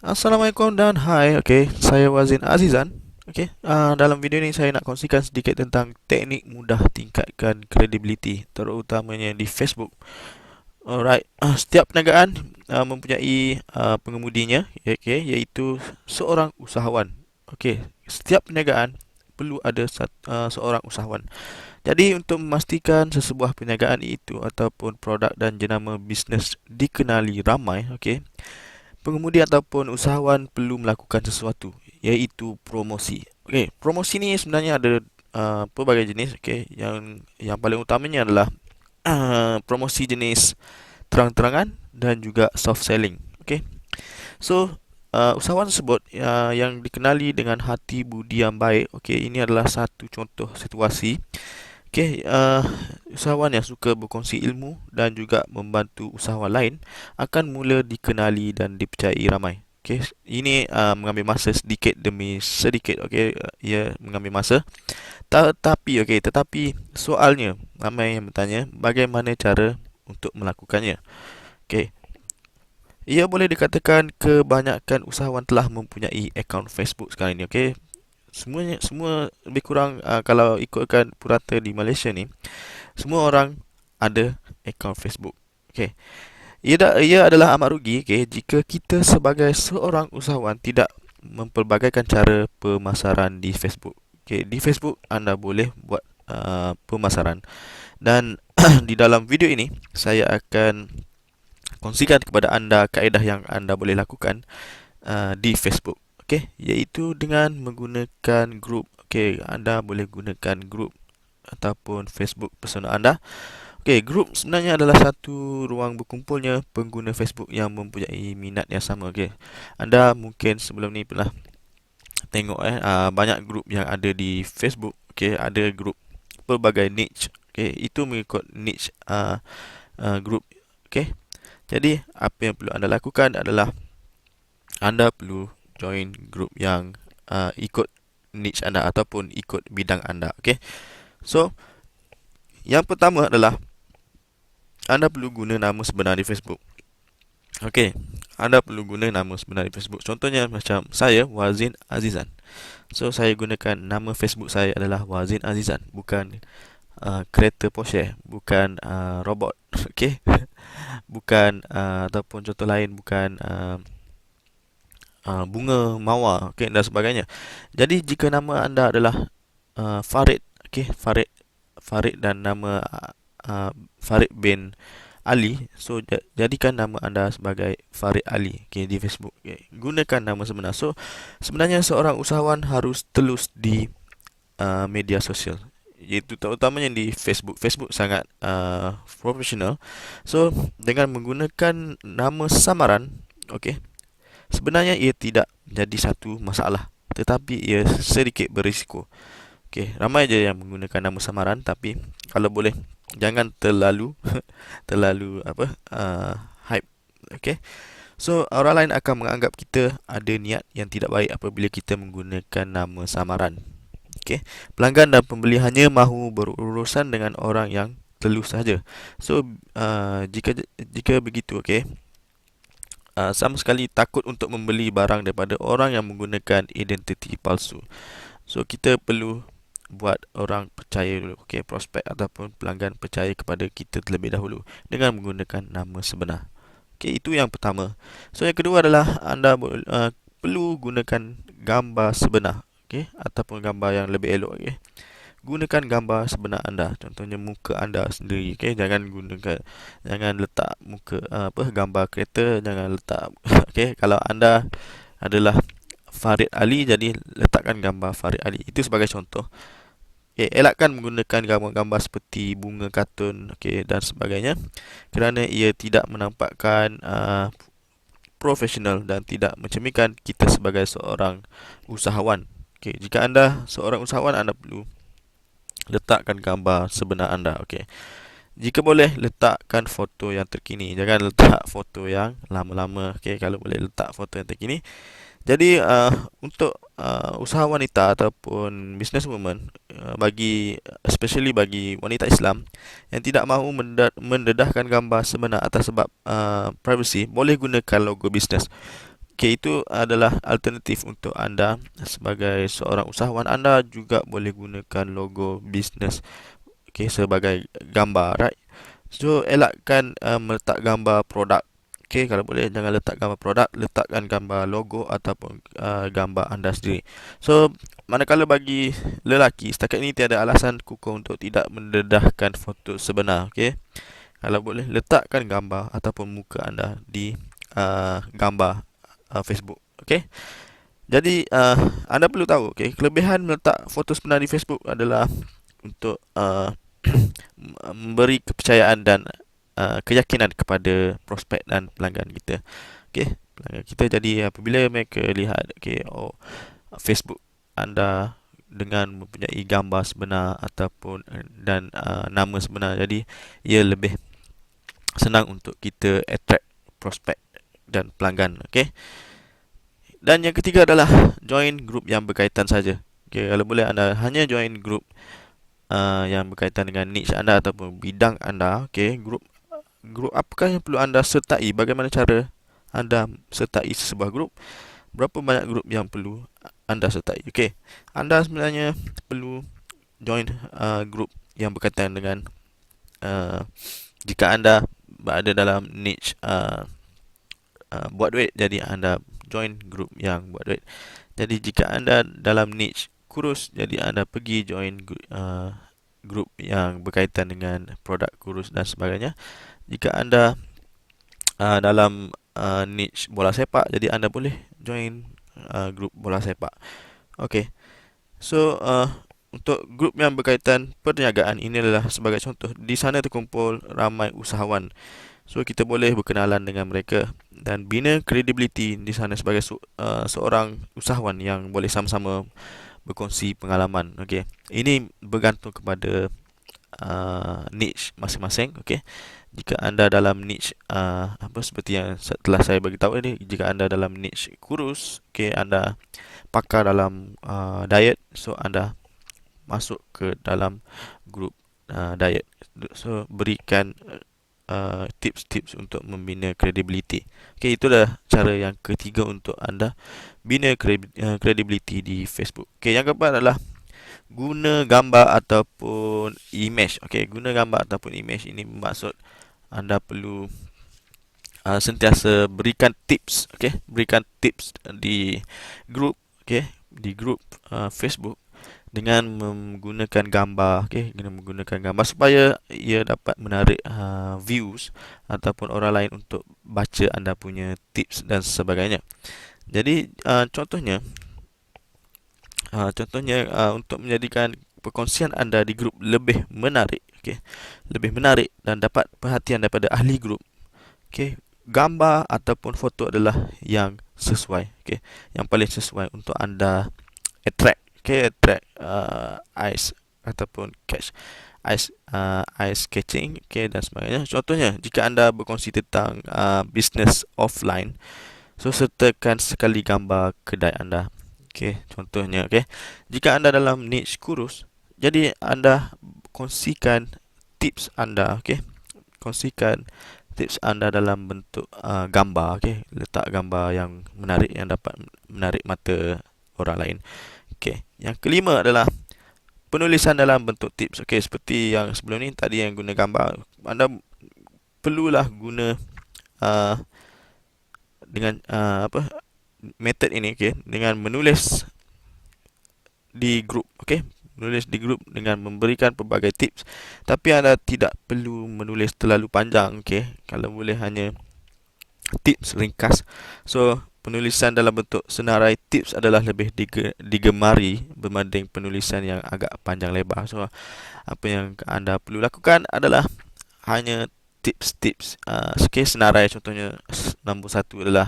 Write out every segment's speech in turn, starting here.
Assalamualaikum dan hai. Saya Wazin Azizan. Dalam video ini saya nak kongsikan sedikit tentang teknik mudah tingkatkan kredibiliti, terutamanya di Facebook. Alright, setiap perniagaan mempunyai pengemudinya, iaitu seorang usahawan. Setiap perniagaan perlu ada seorang usahawan. Jadi untuk memastikan sesebuah perniagaan itu ataupun produk dan jenama bisnes dikenali ramai, pengemudi ataupun usahawan perlu melakukan sesuatu, iaitu promosi. Promosi ni sebenarnya ada pelbagai jenis. Yang paling utamanya adalah promosi jenis terang-terangan dan juga soft selling. So usahawan tersebut yang dikenali dengan hati budi yang baik. Ini adalah satu contoh situasi. Usahawan yang suka berkongsi ilmu dan juga membantu usahawan lain akan mula dikenali dan dipercayai ramai. Ini mengambil masa sedikit demi sedikit. Ia mengambil masa. Tetapi soalnya ramai yang bertanya bagaimana cara untuk melakukannya. Okey, ia boleh dikatakan kebanyakan usahawan telah mempunyai akaun Facebook sekarang ini. Semua lebih kurang, kalau ikutkan purata di Malaysia ni, semua orang ada akaun Facebook. Okey. Ia adalah amat rugi, jika kita sebagai seorang usahawan tidak mempelbagaikan cara pemasaran di Facebook. Di Facebook anda boleh buat pemasaran, dan di dalam video ini saya akan kongsikan kepada anda kaedah yang anda boleh lakukan di Facebook. Iaitu dengan menggunakan grup. Anda boleh gunakan grup ataupun Facebook personal anda. Grup sebenarnya adalah satu ruang berkumpulnya pengguna Facebook yang mempunyai minat yang sama. Anda mungkin sebelum ni pernah tengok banyak grup yang ada di Facebook. Ada grup pelbagai niche. Itu mengikut niche grup. Jadi apa yang perlu anda lakukan adalah anda perlu join grup yang ikut niche anda ataupun ikut bidang anda. So, yang pertama adalah anda perlu guna nama sebenar di Facebook. Anda perlu guna nama sebenar di Facebook. Contohnya macam saya, Wazin Azizan. So, saya gunakan nama Facebook saya adalah Wazin Azizan, bukan kereta Porsche, bukan robot. Bukan ataupun contoh lain, bukan bunga mawar, dan sebagainya. Jadi jika nama anda adalah Farid, Farid dan nama Farid bin Ali, so jadikan nama anda sebagai Farid Ali, di Facebook. Gunakan nama sebenar. So sebenarnya seorang usahawan harus telus di media sosial, iaitu terutamanya di Facebook. Facebook sangat profesional. So dengan menggunakan nama samaran, sebenarnya ia tidak jadi satu masalah, tetapi ia sedikit berisiko. Ramai je yang menggunakan nama samaran, tapi kalau boleh jangan terlalu terlalu hype. So orang lain akan menganggap kita ada niat yang tidak baik apabila kita menggunakan nama samaran. Pelanggan dan pembeli hanya mahu berurusan dengan orang yang telus saja. So jika begitu, sama sekali takut untuk membeli barang daripada orang yang menggunakan identiti palsu. So kita perlu buat orang percaya dulu. Prospek ataupun pelanggan percaya kepada kita terlebih dahulu dengan menggunakan nama sebenar. Itu yang pertama. So yang kedua adalah anda perlu gunakan gambar sebenar, ataupun gambar yang lebih elok. Gunakan gambar sebenar anda, contohnya muka anda sendiri. Jangan letak muka gambar kereta, jangan letak. Kalau anda adalah Farid Ali, jadi letakkan gambar Farid Ali. Itu sebagai contoh. Elakkan menggunakan gambar-gambar seperti bunga kartun, dan sebagainya, kerana ia tidak menampakkan profesional dan tidak mencerminkan kita sebagai seorang usahawan. Jika anda seorang usahawan, anda perlu letakkan gambar sebenar anda. Jika boleh, letakkan foto yang terkini. Jangan letak foto yang lama-lama. Kalau boleh, letak foto yang terkini. Jadi untuk usaha wanita ataupun businesswoman, especially bagi wanita Islam yang tidak mahu mendedahkan gambar sebenar atas sebab privacy, boleh gunakan logo bisnes. Okay, itu adalah alternatif untuk anda sebagai seorang usahawan. Anda juga boleh gunakan logo bisnes, okay, sebagai gambar, right? So, elakkan meletak gambar produk. Okay, kalau boleh jangan letak gambar produk, letakkan gambar logo ataupun gambar anda sendiri. So, manakala bagi lelaki, setakat ini tiada alasan kukuh untuk tidak mendedahkan foto sebenar. Okay, kalau boleh letakkan gambar ataupun muka anda di gambar Facebook. Okay, jadi anda perlu tahu, okay, kelebihan meletak foto sebenar di Facebook adalah untuk memberi kepercayaan dan keyakinan kepada prospek dan pelanggan kita. Okey, pelanggan kita, jadi apabila mereka lihat, okey, oh, Facebook anda dengan mempunyai gambar sebenar ataupun dan nama sebenar, jadi ia lebih senang untuk kita attract prospek dan pelanggan. Okey. Dan yang ketiga adalah join grup yang berkaitan saja. Okey, kalau boleh anda hanya join grup yang berkaitan dengan niche anda ataupun bidang anda. Okey, grup apakah yang perlu anda sertai? Bagaimana cara anda sertai sebuah grup? Berapa banyak grup yang perlu anda sertai? Okey, anda sebenarnya perlu join grup yang berkaitan dengan uh, jika anda berada dalam niche buat duit, jadi anda join grup yang buat duit. Jadi jika anda dalam niche kurus, jadi anda pergi join grup yang berkaitan dengan produk kurus dan sebagainya. Jika anda dalam niche bola sepak, jadi anda boleh join grup bola sepak. Okey. So untuk grup yang berkaitan perniagaan, ini adalah sebagai contoh. Di sana terkumpul ramai usahawan. So kita boleh berkenalan dengan mereka dan bina kredibiliti di sana sebagai seorang usahawan yang boleh sama-sama berkongsi pengalaman. Okey. Ini bergantung kepada niche masing-masing. Okey. Jika anda dalam niche apa seperti yang telah saya bagi tahu ini, jika anda dalam niche kurus, okey, anda pakar dalam diet, so anda masuk ke dalam grup diet. So berikan tips-tips untuk membina kredibiliti. Okey, itulah cara yang ketiga untuk anda bina kredibiliti di Facebook. Okey, yang keempat adalah guna gambar ataupun image. Okey, guna gambar ataupun image ini bermaksud anda perlu sentiasa berikan tips. Okey, berikan tips di grup, okey, di grup Facebook dengan menggunakan gambar, okey, dengan menggunakan gambar supaya ia dapat menarik views ataupun orang lain untuk baca anda punya tips dan sebagainya. Jadi contohnya untuk menjadikan perkongsian anda di grup lebih menarik, okey, lebih menarik dan dapat perhatian daripada ahli grup. Okey, gambar ataupun foto adalah yang sesuai, okey, yang paling sesuai untuk anda attract, okey, attract eyes ataupun catch eyes catching, okey, dan sebagainya. Contohnya, jika anda berkongsi tentang business offline, so sertakan sekali gambar kedai anda. Okey, contohnya, okey, jika anda dalam niche kurus, jadi anda kongsikan tips anda, okey, kongsikan tips anda dalam bentuk gambar, okey, letak gambar yang menarik yang dapat menarik mata orang lain. Okey, yang kelima adalah penulisan dalam bentuk tips. Okey, seperti yang sebelum ni tadi yang guna gambar, anda perlulah guna dengan apa method ini, okey, dengan menulis di grup, okey, menulis di grup dengan memberikan pelbagai tips, tapi anda tidak perlu menulis terlalu panjang, okey, kalau boleh hanya tips ringkas. So penulisan dalam bentuk senarai tips adalah lebih digemari berbanding penulisan yang agak panjang lebar. So apa yang anda perlu lakukan adalah hanya tips-tips. Okay, senarai contohnya nombor satu adalah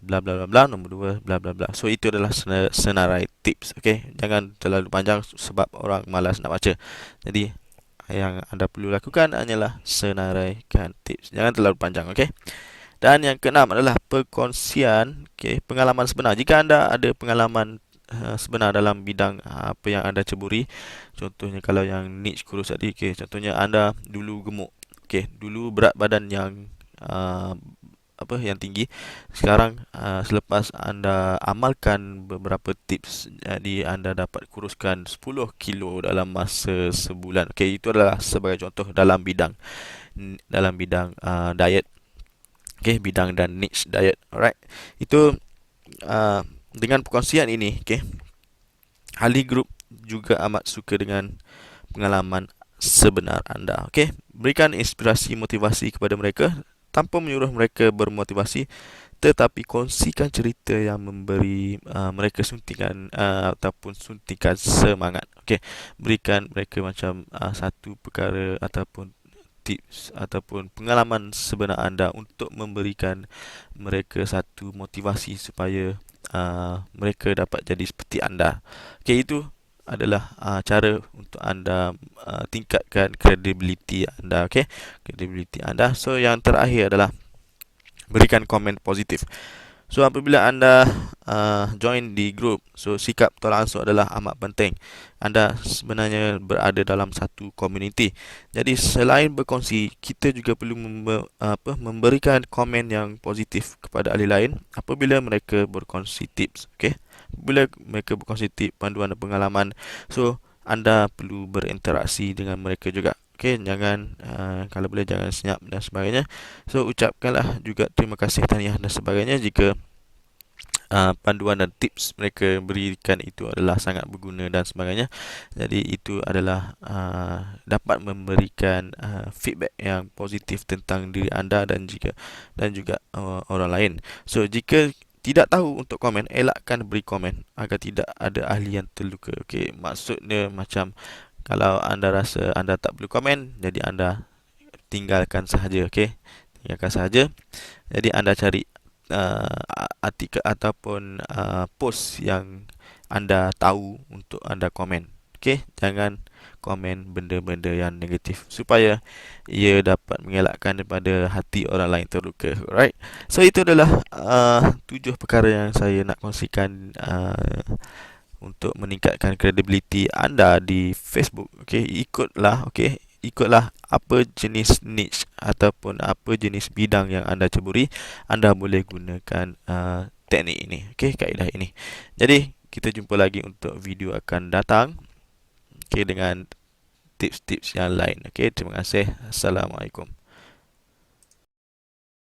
bla bla bla bla, nombor dua bla bla bla. So itu adalah senarai tips. Okay, jangan terlalu panjang sebab orang malas nak baca. Jadi yang anda perlu lakukan hanyalah senaraikan tips, jangan terlalu panjang. Okay. Dan yang keenam adalah perkongsian, okay, pengalaman sebenar. Jika anda ada pengalaman sebenar dalam bidang apa yang anda ceburi, contohnya kalau yang niche kurus tadi, okay, contohnya anda dulu gemuk, okay, dulu berat badan yang apa yang tinggi. Sekarang selepas anda amalkan beberapa tips, jadi anda dapat kuruskan 10 kilo dalam masa sebulan. Okey, itu adalah sebagai contoh dalam bidang diet. Okey, bidang dan niche diet. Alright. Itu dengan perkongsian ini, okey, ahli grup juga amat suka dengan pengalaman sebenar anda. Okey, berikan inspirasi motivasi kepada mereka tanpa menyuruh mereka bermotivasi, tetapi kongsikan cerita yang memberi mereka suntikan ataupun suntikan semangat. Okey, berikan mereka macam satu perkara ataupun tips ataupun pengalaman sebenar anda untuk memberikan mereka satu motivasi supaya mereka dapat jadi seperti anda. Okey, itu adalah cara untuk anda tingkatkan kredibiliti anda. Okey, kredibiliti anda. So yang terakhir adalah berikan komen positif. So apabila anda join di grup, so sikap tolak ansur adalah amat penting. Anda sebenarnya berada dalam satu komuniti. Jadi selain berkongsi, kita juga perlu memberikan komen yang positif kepada ahli lain apabila mereka berkongsi tips. Okey, apabila mereka berkongsi tips, panduan dan pengalaman, so anda perlu berinteraksi dengan mereka juga. Okey, jangan kalau boleh jangan senyap dan sebagainya. So ucapkanlah juga terima kasih, tahniah dan sebagainya jika panduan dan tips mereka berikan itu adalah sangat berguna dan sebagainya. Jadi itu adalah dapat memberikan feedback yang positif tentang diri anda dan juga orang lain. So jika tidak tahu untuk komen, elakkan beri komen agar tidak ada ahli yang terluka. Okey, maksudnya macam kalau anda rasa anda tak perlu komen, jadi anda tinggalkan sahaja. Okey, tinggalkan sahaja. Jadi anda cari artikel ataupun post yang anda tahu untuk anda komen. Okey, jangan komen benda-benda yang negatif supaya ia dapat mengelakkan daripada hati orang lain terluka. Alright. So itu adalah 7 perkara yang saya nak kongsikan untuk meningkatkan kredibiliti anda di Facebook. Okey, ikutlah apa jenis niche ataupun apa jenis bidang yang anda ceburi, anda boleh gunakan teknik ini. Okey, kaedah ini. Jadi kita jumpa lagi untuk video akan datang, okey, dengan tips-tips yang lain. Okey, terima kasih. Assalamualaikum.